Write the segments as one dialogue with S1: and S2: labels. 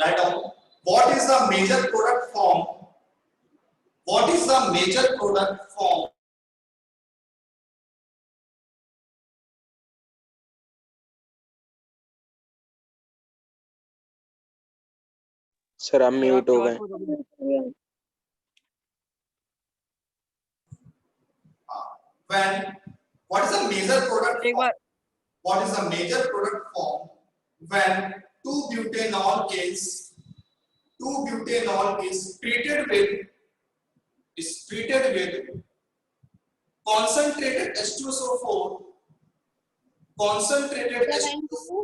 S1: Write down. What is the major product form? What is the major product form?
S2: Sir हम mute हो गए।
S1: When what is the major product form? What is the major product form when 2-butanol is treated with concentrated H2SO4 concentrated H2SO4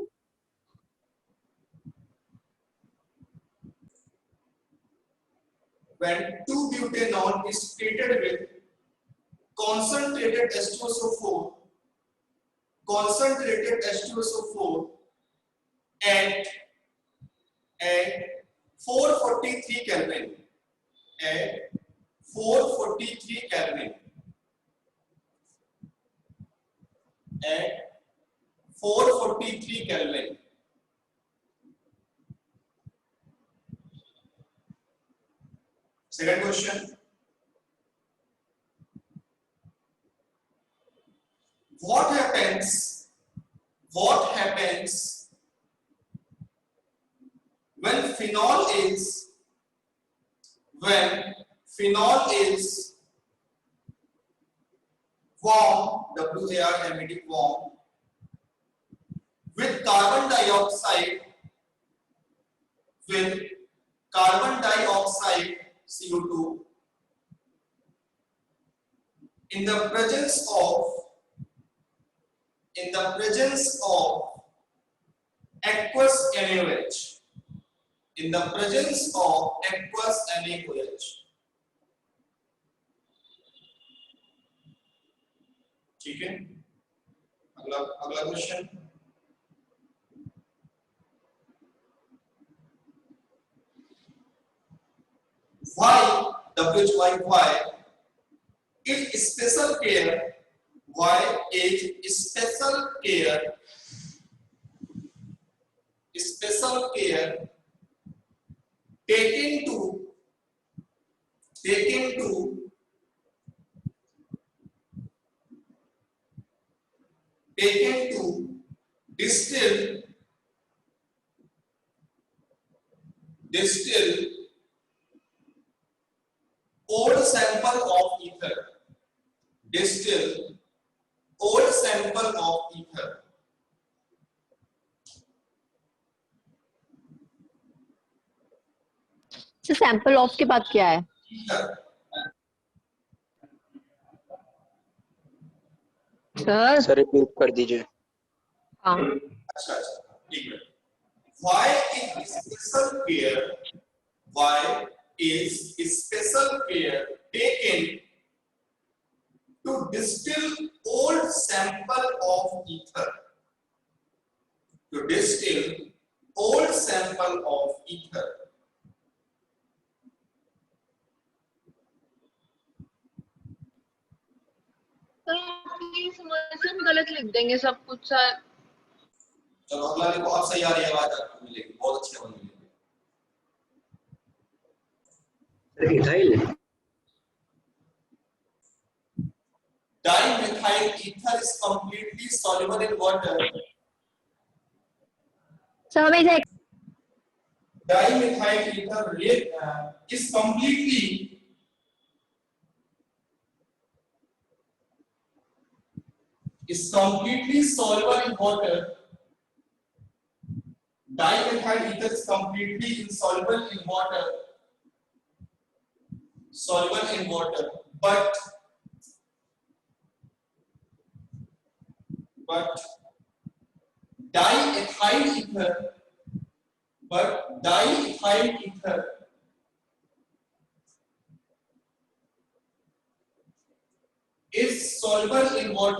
S1: when 2-butanol is treated with concentrated H2SO4 at 443 Kelvin at 443 Kelvin at 443 Kelvin. Second question. What happens when phenol is warm, WARMED, warm, with carbon dioxide CO2 in the presence of aqueous NaOH, ठीक है। अगला question. Why is special care taken to distill old sample of ether,
S3: sample of के बाद क्या है?
S2: Sir repeat कर दीजिए।
S3: हाँ,
S1: अच्छा ठीक है। Why is special care taken to distill old sample of ether?
S3: Please हम गलत लिख देंगे सब कुछ सर।
S1: चलो अगला देखो, अब सही आ रही है आवाज, आपको मिलेगी, बहुत अच्छी आवाज मिलेगी। Dimethyl ether is completely soluble in water.
S3: Dimethyl
S1: ether is completely soluble in water. Dimethyl ether is completely insoluble in water. But diethyl ether is soluble in water.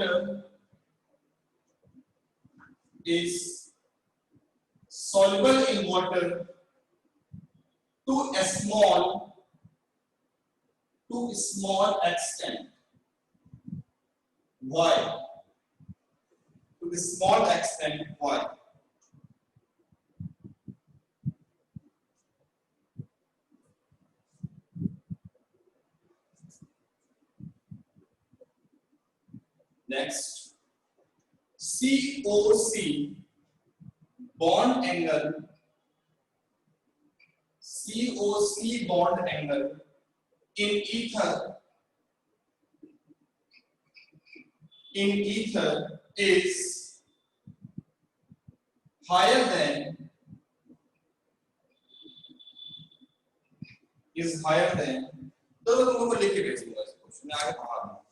S1: To a small extent. Why? To a small extent. Why? Next COC bond angle, COC bond angle in ether is higher than तो मैं तुमको लिख के भेज दूंगा इसको, मैं आगे पढ़ा दूंगा,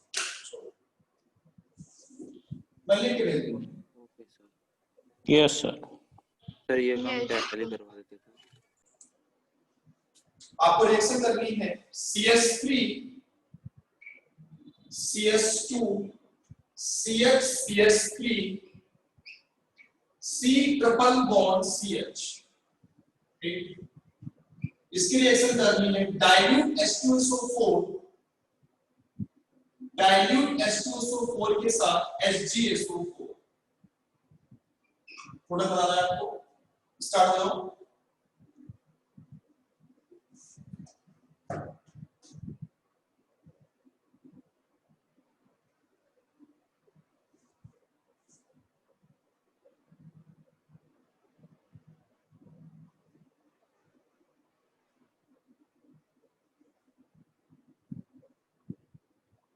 S1: मैं लिख के भेज दूंगा।
S2: Okay sir.
S4: Yes sir.
S2: Sir ये काम
S3: Yes.
S2: पहले करवा देते थे।
S1: आपको रिएक्शन करनी है CS3 CS2 CH CS3 C triple bond CH, ठीक। इसकी रिएक्शन करनी है डाइल्यूट H2SO4 के साथ HgSO4। थोड़ा बता रहा है आपको, स्टार्ट करो।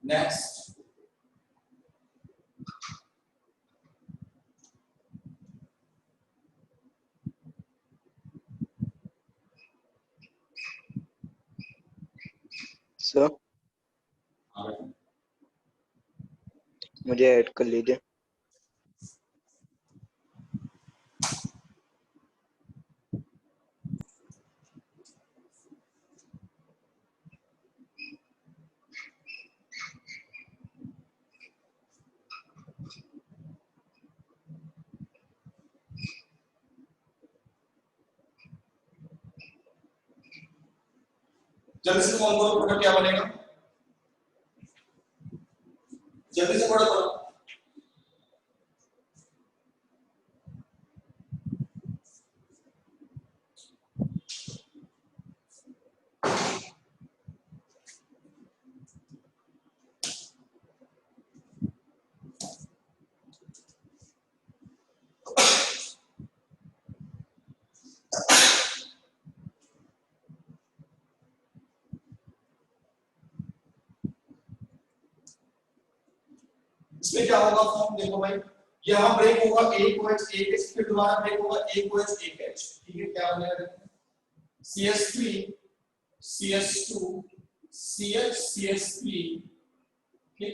S1: नेक्स्ट
S2: सर मुझे ऐड कर लीजिए।
S1: जल्दी से कॉल करो, प्रोडक्ट क्या बनेगा, जल्दी से प्रोडक्ट करो। इसमें क्या होगा फॉर्म देखो भाई, यहां ब्रेक होगा एक OH एक H, फिर दोबारा ब्रेक होगा एक OH एक H, ठीक है। क्या बनेगा CS3 CS2 CH CS3, ठीक।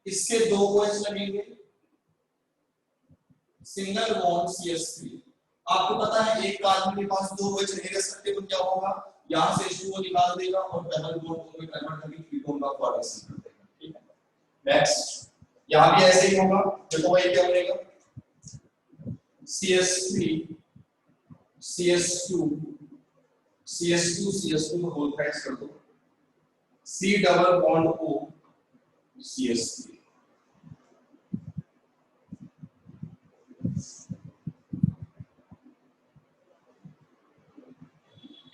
S1: इसके दो OH लगेंगे, सिंगल बॉन्ड CS3। आपको पता है एक कार्बन के पास दो OH नहीं रह सकते, तो क्या होगा, यहां से H2O निकाल देगा और डबल बॉन्ड में कन्वर्ट करके कीटोन का फॉर्मेशन कर देगा, ठीक है। नेक्स्ट यहां भी ऐसे ही होगा, देखो भाई क्या बनेगा CS3 CS2 CS2 को होल फ्रैक्स कर दो, C double bond O CS3।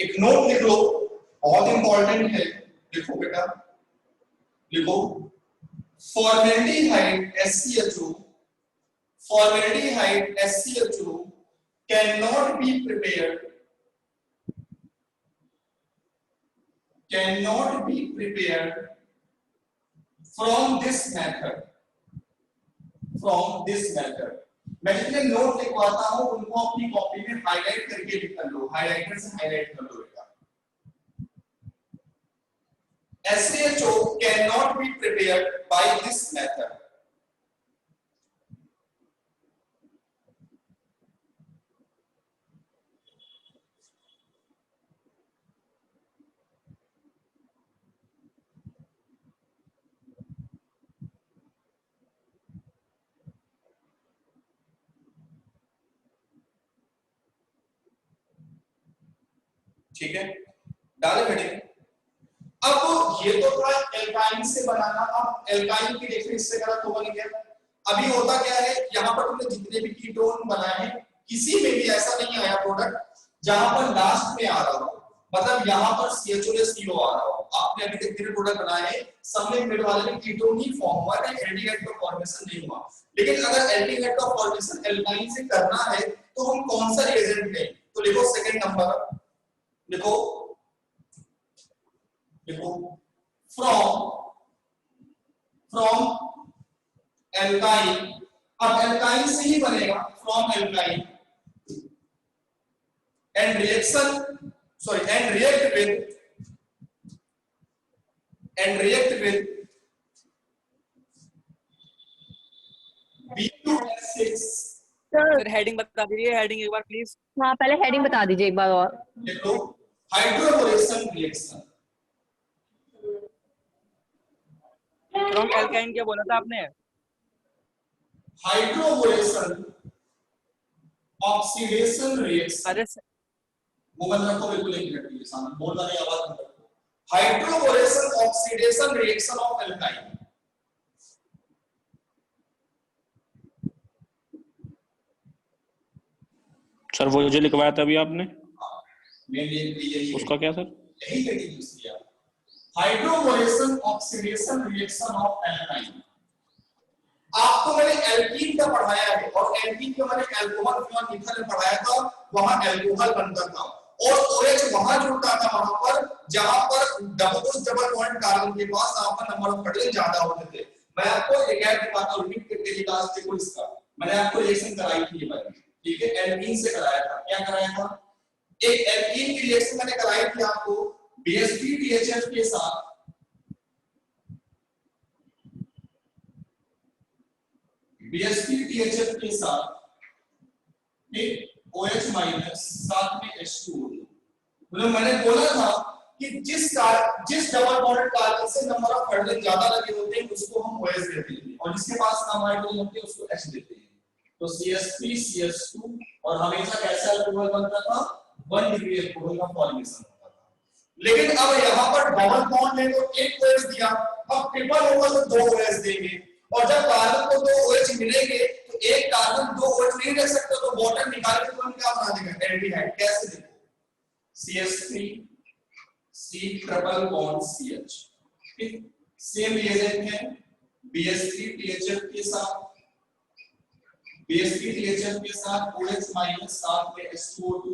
S1: एक नोट लिख लो, बहुत इंपॉर्टेंट है, लिखो बेटा, लिखो formaldehyde SCHO cannot be prepared from this method। मैं जितने नोट लिखवाता हूं उनको अपनी कॉपी में हाईलाइट करके लिख लो, हाईलाइटर से हाईलाइट कर लो बेटा। SCHO cannot be prepared by this method। ठीक है, डाले बेटे। अब ये तो था एल्काइन से बनाना, अब एल्काइन की देखिए इससे गलत होगा नहीं क्या। अभी होता क्या है, यहाँ पर तुमने जितने भी कीटोन बनाए हैं किसी में भी ऐसा नहीं आया प्रोडक्ट जहां पर लास्ट में आ रहा हो, मतलब यहाँ पर CHO या CO आ रहा हो, आपने अभी तक तीन प्रोडक्ट बनाए, सब में मिड वाले में कीटोन ही फॉर्म हुआ है, एल्डिहाइड का फॉर्मेशन नहीं हुआ। लेकिन अगर एल्डिहाइड का फॉर्मेशन एल्काइन से करना है तो हम कौन सा रिएजेंट लें? तो लिखो सेकंड नंबर, लिखो फ्रॉम एल्काइन। अब एल्काइन से ही बनेगा, from alkyne and react with B2S6।
S4: Sir heading बता दीजिए, हेडिंग एक बार प्लीज।
S5: हाँ पहले हेडिंग बता दीजिए एक बार और।
S1: लिखो हाइड्रोबोरेशन रिएक्शन।
S4: फ्रॉम एल्काइन क्या बोला था आपने?
S1: Hydroboration oxidation reaction.
S4: अरे
S1: मोबाइल रखो बिल्कुल एक मिनट के लिए सामने, बोलना नहीं, आवाज मत रखो। Hydroboration oxidation reaction of alkyne.
S6: Sir वो जो लिखवाया था अभी आपने,
S1: यही
S6: उसका क्या सर?
S1: यही हेडिंग यूज किया, hydroboration oxidation reaction of alkyne. आपको मैंने एल्कीन का पढ़ाया है और एल्कीन का मैंने अल्कोहल फ्यूल मीथर में पढ़ाया था, वहां अल्कोहल बनता था और OH वहां जुड़ता था वहां पर जहां पर डबल बॉन्ड कार्बन के पास आपका नंबर ऑफ हाइड्रोजन ज्यादा होते थे। मैं आपको रिकैप दिखाता हूं, रिपीट करके क्लास देखो इसका, मैंने आपको रिएक्शन कराई थी ये वाली, ठीक है, एल्कीन से कराया था। क्या कराया था? एक एल्कीन की रिएक्शन मैंने कराई थी आपको BSP-THF के साथ, BSP-THF के साथ OH माइनस साथ में H2O। मतलब मैंने बोला था कि जिस डबल बॉन्डेड कार्बन से नंबर ऑफ हाइड्रोजन ज्यादा लगे होते हैं उसको हम OH देते हैं और जिसके पास कम हाइड्रोजन होते हैं उसको H देते हैं। तो CH3 CH2 और हमेशा कैसा अल्कोहल बनता था? 1 डिग्री अल्कोहल का फॉर्मेशन होता था। लेकिन अब यहाँ पर डबल बॉन्ड है तो एक OH दिया, अब ट्रिपल होगा तो 2 OH देंगे और जब कार्बन को 2 OH मिलेंगे तो एक कार्बन 2 OH नहीं रख सकता, तो बॉटम निकाल के तुरंत क्या बना देगा? एल्डिहाइड। कैसे? देखो CH3 C triple bond CH, ठीक, सेम रिएजेंट है BS3-THF के साथ, BSP-THF के साथ OH माइनस साथ में H2O2,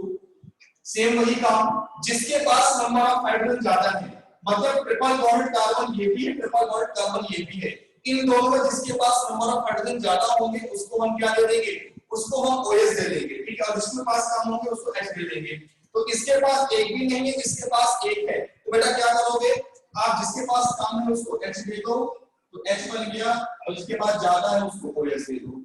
S1: सेम वही काम, जिसके पास नंबर ऑफ हाइड्रोजन ज्यादा है, मतलब ट्रिपल बॉन्ड कार्बन ये भी है, ट्रिपल बॉन्ड कार्बन ये भी है, इन दोनों में जिसके पास नंबर ऑफ हाइड्रोजन ज्यादा होंगे उसको हम क्या दे देंगे? उसको हम OH दे देंगे, ठीक है, और जिसके पास कम होंगे उसको H दे देंगे। तो इसके पास एक भी नहीं है, इसके पास एक है, तो बेटा क्या करोगे आप? जिसके पास कम है उसको H दे दो, तो H बन गया, और जिसके पास ज्यादा है उसको OH दे दो।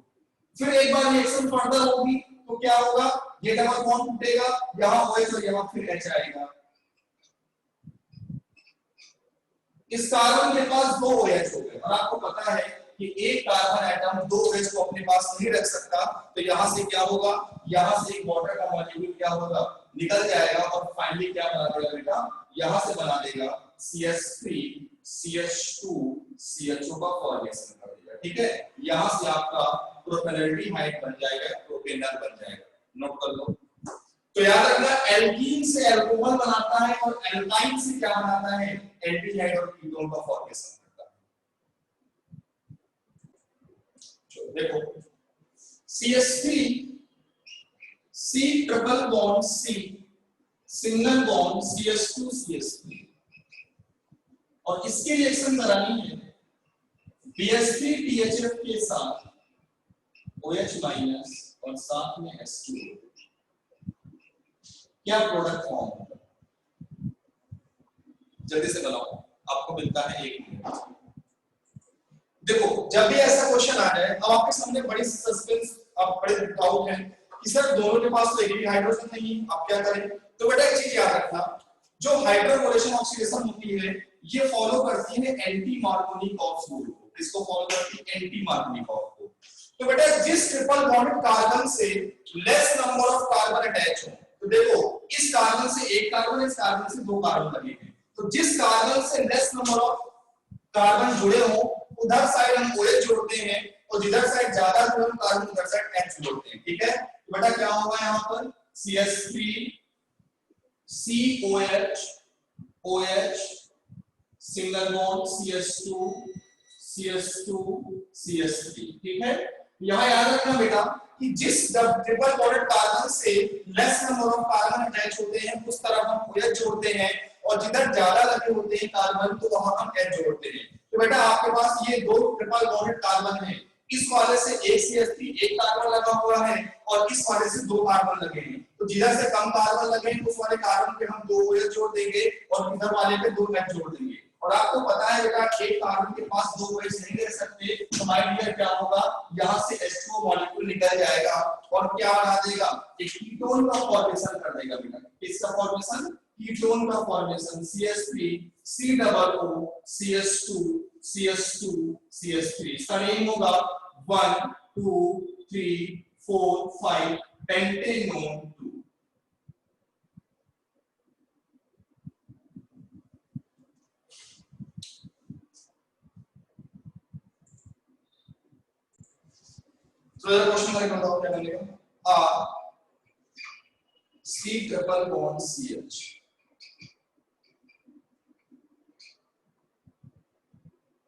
S1: फिर एक बार रिएक्शन फर्दर होगी तो क्या होगा? ये डबल बॉन्ड टूटेगा, यहाँ OH और यहाँ फिर H आएगा। इस कार्बन के पास 2 OH हो गए और आपको पता है कि एक कार्बन एटम 2 OH को अपने पास नहीं रख सकता, तो यहां से क्या होगा? यहां से एक वाटर का मॉलिक्यूल क्या होगा? निकल जाएगा और फाइनली क्या बना देगा बेटा? यहां से बना देगा CH3 CH2 CHO का फॉर्मेशन कर देगा, ठीक है। यहां से आपका प्रोपेनॉल्डिहाइड बन जाएगा, प्रोपेनॉल बन जाएगा, नोट कर लो। तो याद रखना एल्कीन से अल्कोहल बनाता है और एल्काइन से क्या बनाता है? एल्डिहाइड और कीटोन का फॉर्मेशन करता है। देखो CH3 C triple bond C single bond CH2 CH3 और इसकी रिएक्शन करानी है BSP-THF के साथ OH माइनस और साथ में H2O। क्या प्रोडक्ट फॉर्म होगा? जल्दी से बनाओ, आपको मिलता है 1 मिनट। देखो जब भी ऐसा क्वेश्चन आ जाए, अब आपके सामने बड़ी सस्पेंस, अब बड़े डाउट है कि सर दोनों के पास तो एक ही हाइड्रोजन नहीं, आप क्या करें? तो बेटा एक चीज याद रखना, जो हाइड्रोबोरेशन ऑक्सीडेशन होती है ये फॉलो करती है एंटी मार्कोनिकॉफ रूल को। इसको फॉलो करती है एंटी मार्कोनिकॉफ को। तो बेटा जिस ट्रिपल बॉन्ड कार्बन से less number of carbon attach हो, तो देखो इस कार्बन से एक कार्बन, इस कार्बन से 2 कार्बन लगे हैं, तो जिस कार्बन से लेस नंबर ऑफ कार्बन जुड़े हो उधर साइड हम OH जोड़ते हैं और जिधर साइड ज्यादा जुड़े हो कार्बन उधर साइड H जोड़ते हैं, ठीक है। तो बेटा क्या होगा यहाँ पर? CH3 COH OH single bond CS2 CS2 CS3, ठीक है। यहाँ याद रखना बेटा कि जिस ट्रिपल बॉन्डेड कार्बन से less number of carbon attach होते हैं उस तरफ हम OH जोड़ते हैं, और जिधर ज्यादा लगे होते हैं कार्बन तो वहां हम H जोड़ते हैं। तो बेटा आपके पास ये दो ट्रिपल बॉन्डेड कार्बन है, इस वाले से एक CH3 एक कार्बन लगा हुआ है और इस वाले से दो कार्बन लगे हैं, तो जिधर से कम कार्बन लगे हैं उस वाले कार्बन पे हम दो OH जोड़ देंगे और इधर वाले पे दो H जोड़ देंगे। और आपको पता है बेटा एक कार्बन के पास दो OH नहीं रह सकते, तो माय डियर क्या होगा, यहाँ से H2O मॉलिक्यूल निकल जाएगा और क्या बना देगा, एक कीटोन का फॉर्मेशन कर देगा बेटा। किसका फॉर्मेशन, कीटोन का formation, CH3 COO CH2 CH2 CH3, इसका नेम होगा 1 2 3 4 5 पेंटेनोन 2। तो क्वेश्चन करके बताओ क्या बनेगा, C triple bond CH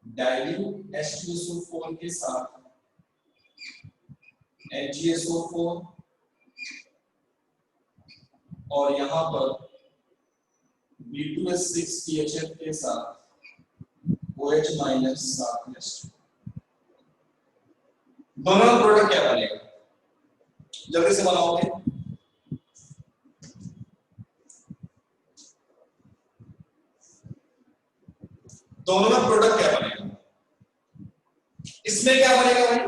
S1: dilute H2SO4 के साथ HgSO4 और यहां पर B2S6THF के साथ OH माइनस साथ H2, दोनों का प्रोडक्ट क्या बनेगा, जल्दी से बनाओगे। दोनों का प्रोडक्ट क्या बनेगा, इसमें क्या बनेगा भाई,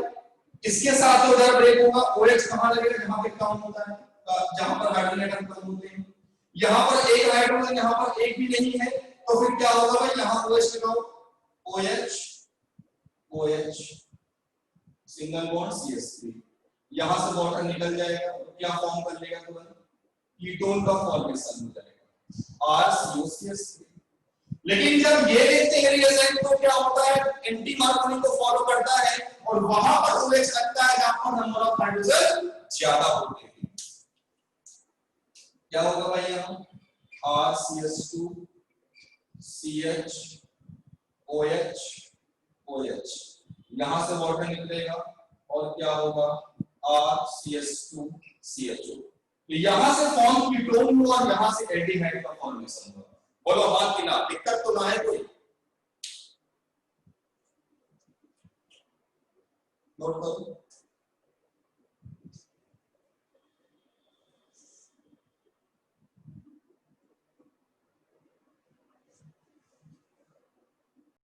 S1: इसके साथ तो उधर ब्रेक होगा, OH कहां लगेगा, जहां पे कम होता है, जहां पर हाइड्रोजन एटम कम होते हैं। यहां पर एक हाइड्रोजन, यहां पर एक भी नहीं है, तो फिर क्या होगा भाई, यहां OH लगाओ, OH OH single bond CH3, यहां से वाटर निकल जाएगा और क्या फॉर्म कर लेगा, तुरंत कीटोन का फॉर्मेशन हो जाएगा RCOCH3। लेकिन जब ये देखते हैं रिएजेंट तो क्या होता है, एंटी मार्कोनी को फॉलो करता है और वहां पर OH लगता है जहां पर नंबर ऑफ हाइड्रोजन ज्यादा होते हैं। क्या होगा भाई, यहाँ RCH2 CH OH OH, यहां से वाटर निकलेगा और क्या होगा RCH2 CHO, यहां से फॉर्म कीटोन हुआ और यहां से एल्डिहाइड का फॉर्मेशन हुआ। बोलो हाथ की ना, दिक्कत तो ना है कोई, नोट करो।